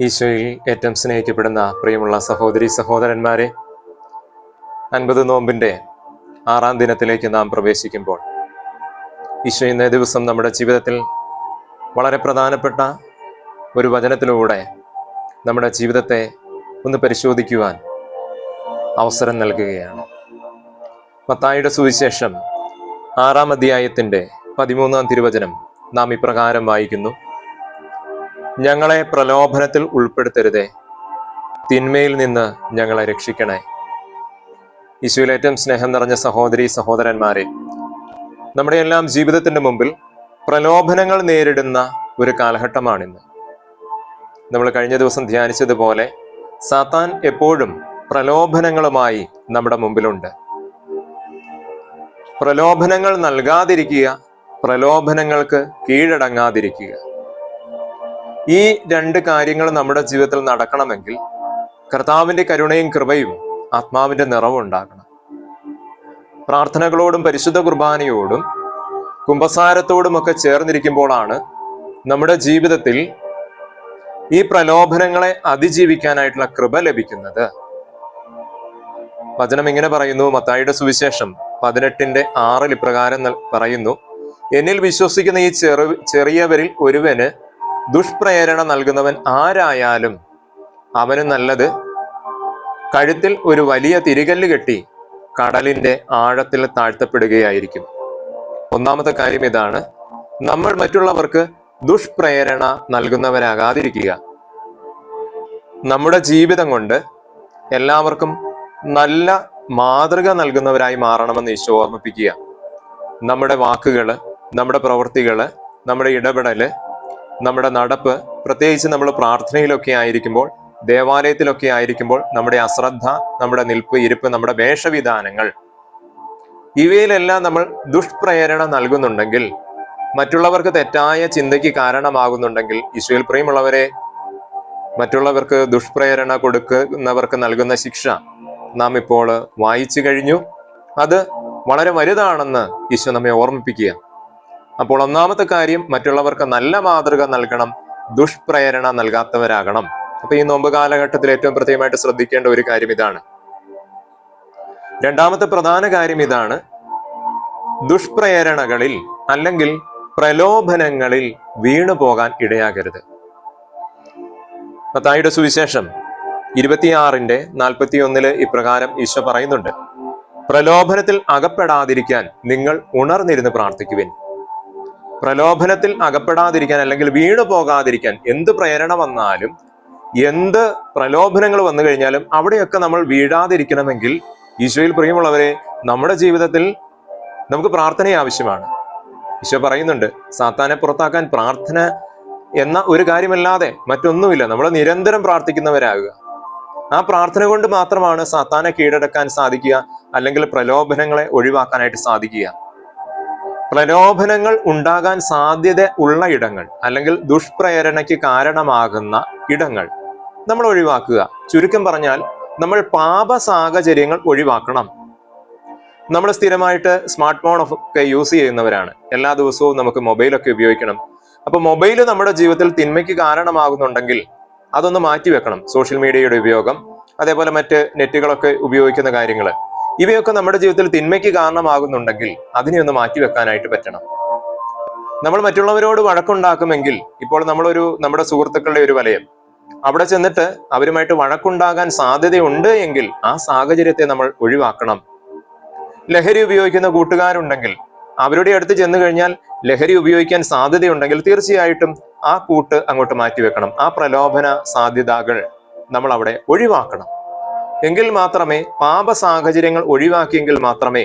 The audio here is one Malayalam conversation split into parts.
ഈശോയിൽ ഏറ്റവും സ്നേഹിക്കപ്പെടുന്ന പ്രിയമുള്ള സഹോദരി സഹോദരന്മാരെ, 50 നോമ്പിൻ്റെ 6-ാം ദിനത്തിലേക്ക് നാം പ്രവേശിക്കുമ്പോൾ ഈശോ ഇന്നേ ദിവസം നമ്മുടെ ജീവിതത്തിൽ വളരെ പ്രധാനപ്പെട്ട ഒരു വചനത്തിലൂടെ നമ്മുടെ ജീവിതത്തെ ഒന്ന് പരിശോധിക്കുവാൻ അവസരം നൽകുകയാണ്. മത്തായിയുടെ സുവിശേഷം 6-ാം അധ്യായത്തിൻ്റെ 13-ാം തിരുവചനം നാം ഇപ്രകാരം വായിക്കുന്നു: ഞങ്ങളെ പ്രലോഭനത്തിൽ ഉൾപ്പെടുത്തരുതേ, തിന്മയിൽ നിന്ന് ഞങ്ങളെ രക്ഷിക്കണേ. ഈശോയിൽ ഏറ്റവും സ്നേഹം നിറഞ്ഞ സഹോദരി സഹോദരന്മാരെ, നമ്മുടെ എല്ലാം ജീവിതത്തിന്റെ മുമ്പിൽ പ്രലോഭനങ്ങൾ നേരിടുന്ന ഒരു കാലഘട്ടമാണിന്ന്. നമ്മൾ കഴിഞ്ഞ ദിവസം ധ്യാനിച്ചതുപോലെ സാത്താൻ എപ്പോഴും പ്രലോഭനങ്ങളുമായി നമ്മുടെ മുമ്പിലുണ്ട്. പ്രലോഭനങ്ങൾ നൽകാതിരിക്കുക, പ്രലോഭനങ്ങൾക്ക് കീഴടങ്ങാതിരിക്കുക. ഈ രണ്ട് കാര്യങ്ങൾ നമ്മുടെ ജീവിതത്തിൽ നടക്കണമെങ്കിൽ കർത്താവിന്റെ കരുണയും കൃപയും ആത്മാവിന്റെ നിറവും ഉണ്ടാകണം. പ്രാർത്ഥനകളോടും പരിശുദ്ധ കുർബാനയോടും കുമ്പസാരത്തോടും ഒക്കെ ചേർന്നിരിക്കുമ്പോഴാണ് നമ്മുടെ ജീവിതത്തിൽ ഈ പ്രലോഭനങ്ങളെ അതിജീവിക്കാനായിട്ടുള്ള കൃപ ലഭിക്കുന്നത്. വചനം ഇങ്ങനെ പറയുന്നു, മത്തായിയുടെ സുവിശേഷം 18:6 ഇപ്രകാരം പറയുന്നു: എന്നിൽ വിശ്വസിക്കുന്ന ഈ ചെറിയവരിൽ ഒരുവന് ദുഷ്പ്രേരണ നൽകുന്നവൻ ആരായാലും അവന് നല്ലത് കഴുത്തിൽ ഒരു വലിയ തിരികല്ല് കെട്ടി കടലിന്റെ ആഴത്തിൽ താഴ്ത്തപ്പെടുകയായിരിക്കും. ഒന്നാമത്തെ കാര്യം ഇതാണ്: നമ്മൾ മറ്റുള്ളവർക്ക് ദുഷ്പ്രേരണ നൽകുന്നവരാകാതിരിക്കുക. നമ്മുടെ ജീവിതം കൊണ്ട് എല്ലാവർക്കും നല്ല മാതൃക നൽകുന്നവരായി മാറണമെന്ന് ഈശോ ഓർമ്മിപ്പിക്കുക. നമ്മുടെ വാക്കുകള്, നമ്മുടെ പ്രവൃത്തികള്, നമ്മുടെ ഇടപെടല്, നമ്മുടെ നടപ്പ്, പ്രത്യേകിച്ച് നമ്മൾ പ്രാർത്ഥനയിലൊക്കെ ആയിരിക്കുമ്പോൾ, ദേവാലയത്തിലൊക്കെ ആയിരിക്കുമ്പോൾ നമ്മുടെ അശ്രദ്ധ, നമ്മുടെ നിൽപ്പ്, ഇരിപ്പ്, നമ്മുടെ വേഷവിധാനങ്ങൾ, ഇവയിലെല്ലാം നമ്മൾ ദുഷ്പ്രേരണ നൽകുന്നുണ്ടെങ്കിൽ, മറ്റുള്ളവർക്ക് തെറ്റായ ചിന്തയ്ക്ക് കാരണമാകുന്നുണ്ടെങ്കിൽ, ഈശോയിൽ പ്രിയമുള്ളവരെ, മറ്റുള്ളവർക്ക് ദുഷ്പ്രേരണ കൊടുക്കുന്നവർക്ക് നൽകുന്ന ശിക്ഷ നാം ഇപ്പോൾ വായിച്ചു കഴിഞ്ഞു. അത് വളരെ വലുതാണെന്ന് ഈശോ നമ്മെ ഓർമ്മിപ്പിക്കുക. അപ്പോൾ ഒന്നാമത്തെ കാര്യം, മറ്റുള്ളവർക്ക് നല്ല മാതൃക നൽകണം, ദുഷ്പ്രേരണ നൽകാത്തവരാകണം. അപ്പൊ ഈ നോമ്പ് കാലഘട്ടത്തിൽ ഏറ്റവും പ്രത്യേകമായിട്ട് ശ്രദ്ധിക്കേണ്ട ഒരു കാര്യം ഇതാണ്. രണ്ടാമത്തെ പ്രധാന കാര്യം ഇതാണ്: ദുഷ്പ്രേരണകളിൽ അല്ലെങ്കിൽ പ്രലോഭനങ്ങളിൽ വീണു പോകാൻ ഇടയാകരുത്. മത്തായിയുടെ സുവിശേഷം 26:41 ഇപ്രകാരം ഈശോ പറയുന്നുണ്ട്: പ്രലോഭനത്തിൽ അകപ്പെടാതിരിക്കാൻ നിങ്ങൾ ഉണർന്നിരുന്ന് പ്രാർത്ഥിക്കുവിൻ. പ്രലോഭനത്തിൽ അകപ്പെടാതിരിക്കാൻ അല്ലെങ്കിൽ വീണു പോകാതിരിക്കാൻ, എന്ത് പ്രേരണ വന്നാലും, എന്ത് പ്രലോഭനങ്ങൾ വന്നു കഴിഞ്ഞാലും അവിടെയൊക്കെ നമ്മൾ വീഴാതിരിക്കണമെങ്കിൽ ഈശോയിൽ പ്രിയമുള്ളവരെ, നമ്മുടെ ജീവിതത്തിൽ നമുക്ക് പ്രാർത്ഥന ആവശ്യമാണ്. ഈശോ പറയുന്നുണ്ട്, സാത്താനെ പുറത്താക്കാൻ പ്രാർത്ഥന എന്ന ഒരു കാര്യമല്ലാതെ മറ്റൊന്നുമില്ല. നമ്മൾ നിരന്തരം പ്രാർത്ഥിക്കുന്നവരാകുക. ആ പ്രാർത്ഥന കൊണ്ട് മാത്രമാണ് സാത്താനെ കീഴടക്കാൻ സാധിക്കുക, അല്ലെങ്കിൽ പ്രലോഭനങ്ങളെ ഒഴിവാക്കാനായിട്ട് സാധിക്കുക. പ്രലോഭനങ്ങൾ ഉണ്ടാകാൻ സാധ്യത ഉള്ള ഇടങ്ങൾ അല്ലെങ്കിൽ ദുഷ്പ്രേരണയ്ക്ക് കാരണമാകുന്ന ഇടങ്ങൾ നമ്മൾ ഒഴിവാക്കുക. ചുരുക്കം പറഞ്ഞാൽ, നമ്മൾ പാപ സാഹചര്യങ്ങൾ ഒഴിവാക്കണം. നമ്മൾ സ്ഥിരമായിട്ട് സ്മാർട്ട് ഫോൺ ഒക്കെ യൂസ് ചെയ്യുന്നവരാണ്. എല്ലാ ദിവസവും നമുക്ക് മൊബൈലൊക്കെ ഉപയോഗിക്കണം. അപ്പൊ മൊബൈൽ നമ്മുടെ ജീവിതത്തിൽ തിന്മയ്ക്ക് കാരണമാകുന്നുണ്ടെങ്കിൽ അതൊന്ന് മാറ്റിവെക്കണം. സോഷ്യൽ മീഡിയയുടെ ഉപയോഗം, അതേപോലെ മറ്റ് നെറ്റുകളൊക്കെ ഉപയോഗിക്കുന്ന കാര്യങ്ങൾ, ഇവയൊക്കെ നമ്മുടെ ജീവിതത്തിൽ തിന്മയ്ക്ക് കാരണമാകുന്നുണ്ടെങ്കിൽ അതിനെ ഒന്ന് മാറ്റിവെക്കാനായിട്ട് പറ്റണം. നമ്മൾ മറ്റുള്ളവരോട് വഴക്കുണ്ടാക്കുമെങ്കിൽ, ഇപ്പോൾ നമ്മുടെ സുഹൃത്തുക്കളുടെ ഒരു വലയം, അവിടെ ചെന്നിട്ട് അവരുമായിട്ട് വഴക്കുണ്ടാകാൻ സാധ്യതയുണ്ട് എങ്കിൽ ആ സാഹചര്യത്തെ നമ്മൾ ഒഴിവാക്കണം. ലഹരി ഉപയോഗിക്കുന്ന കൂട്ടുകാരുണ്ടെങ്കിൽ, അവരുടെ അടുത്ത് ചെന്ന് കഴിഞ്ഞാൽ ലഹരി ഉപയോഗിക്കാൻ സാധ്യതയുണ്ടെങ്കിൽ തീർച്ചയായിട്ടും ആ കൂട്ട് അങ്ങോട്ട് മാറ്റിവെക്കണം. ആ പ്രലോഭന സാധ്യതകൾ നമ്മൾ അവിടെ ഒഴിവാക്കണം. എങ്കിൽ മാത്രമേ, പാപ സാഹചര്യങ്ങൾ ഒഴിവാക്കിയെങ്കിൽ മാത്രമേ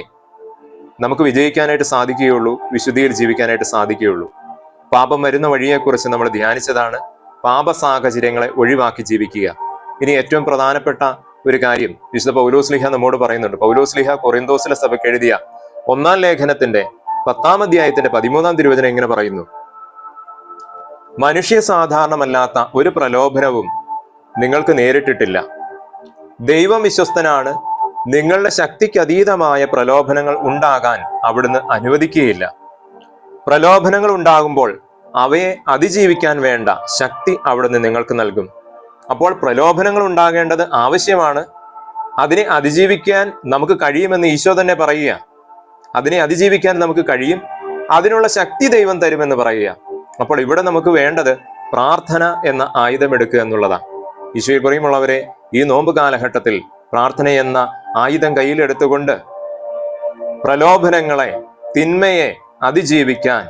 നമുക്ക് വിജയിക്കാനായിട്ട് സാധിക്കുകയുള്ളൂ, വിശുദ്ധിയിൽ ജീവിക്കാനായിട്ട് സാധിക്കുകയുള്ളൂ. പാപം വരുന്ന വഴിയെക്കുറിച്ച് നമ്മൾ ധ്യാനിച്ചതാണ്. പാപ സാഹചര്യങ്ങളെ ഒഴിവാക്കി ജീവിക്കുക. ഇനി ഏറ്റവും പ്രധാനപ്പെട്ട ഒരു കാര്യം വിശുദ്ധ പൗലോസ്ലീഹ നമ്മോട് പറയുന്നുണ്ട്. പൗലോസ്ലീഹ കൊറിന്തോസിലെ സഭയ്ക്ക് എഴുതിയ 1-ാം ലേഖനത്തിന്റെ 10-ാം അധ്യായത്തിന്റെ 13-ാം തിരുവചനം ഇങ്ങനെ പറയുന്നു: മനുഷ്യ സാധാരണമല്ലാത്ത ഒരു പ്രലോഭനവും നിങ്ങൾക്ക് നേരിട്ടിട്ടില്ല. ദൈവം വിശ്വസ്തനാണ്. നിങ്ങളുടെ ശക്തിക്ക് അതീതമായ പ്രലോഭനങ്ങൾ ഉണ്ടാകാൻ അവിടുന്ന് അനുവദിക്കുകയില്ല. പ്രലോഭനങ്ങൾ ഉണ്ടാകുമ്പോൾ അവയെ അതിജീവിക്കാൻ വേണ്ട ശക്തി അവിടുന്ന് നിങ്ങൾക്ക് നൽകും. അപ്പോൾ പ്രലോഭനങ്ങൾ ഉണ്ടാകേണ്ടത് ആവശ്യമാണ്. അതിനെ അതിജീവിക്കാൻ നമുക്ക് കഴിയുമെന്ന് ഈശോ തന്നെ പറയുക. അതിനെ അതിജീവിക്കാൻ നമുക്ക് കഴിയും, അതിനുള്ള ശക്തി ദൈവം തരുമെന്ന് പറയുക. അപ്പോൾ ഇവിടെ നമുക്ക് വേണ്ടത് പ്രാർത്ഥന എന്ന ആയുധം എടുക്കുക എന്നുള്ളതാണ്. ഈശോയിൽ പ്രിയമുള്ളവരെ, ഈ നോമ്പ് കാലഘട്ടത്തിൽ പ്രാർത്ഥന എന്ന ആയുധം കയ്യിലെടുത്തുകൊണ്ട് പ്രലോഭനങ്ങളെ, തിന്മയെ അതിജീവിക്കാൻ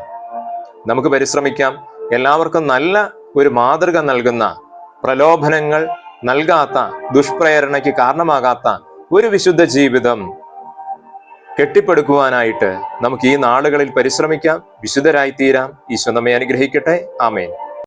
നമുക്ക് പരിശ്രമിക്കാം. എല്ലാവർക്കും നല്ല ഒരു മാതൃക നൽകുന്ന, പ്രലോഭനങ്ങൾ നൽകാത്ത, ദുഷ്പ്രേരണയ്ക്ക് കാരണമാകാത്ത ഒരു വിശുദ്ധ ജീവിതം കെട്ടിപ്പടുക്കുവാനായിട്ട് നമുക്ക് ഈ നാളുകളിൽ പരിശ്രമിക്കാം. വിശുദ്ധരായി തീരാം. ഈശോ നമ്മെ അനുഗ്രഹിക്കട്ടെ. ആമേൻ.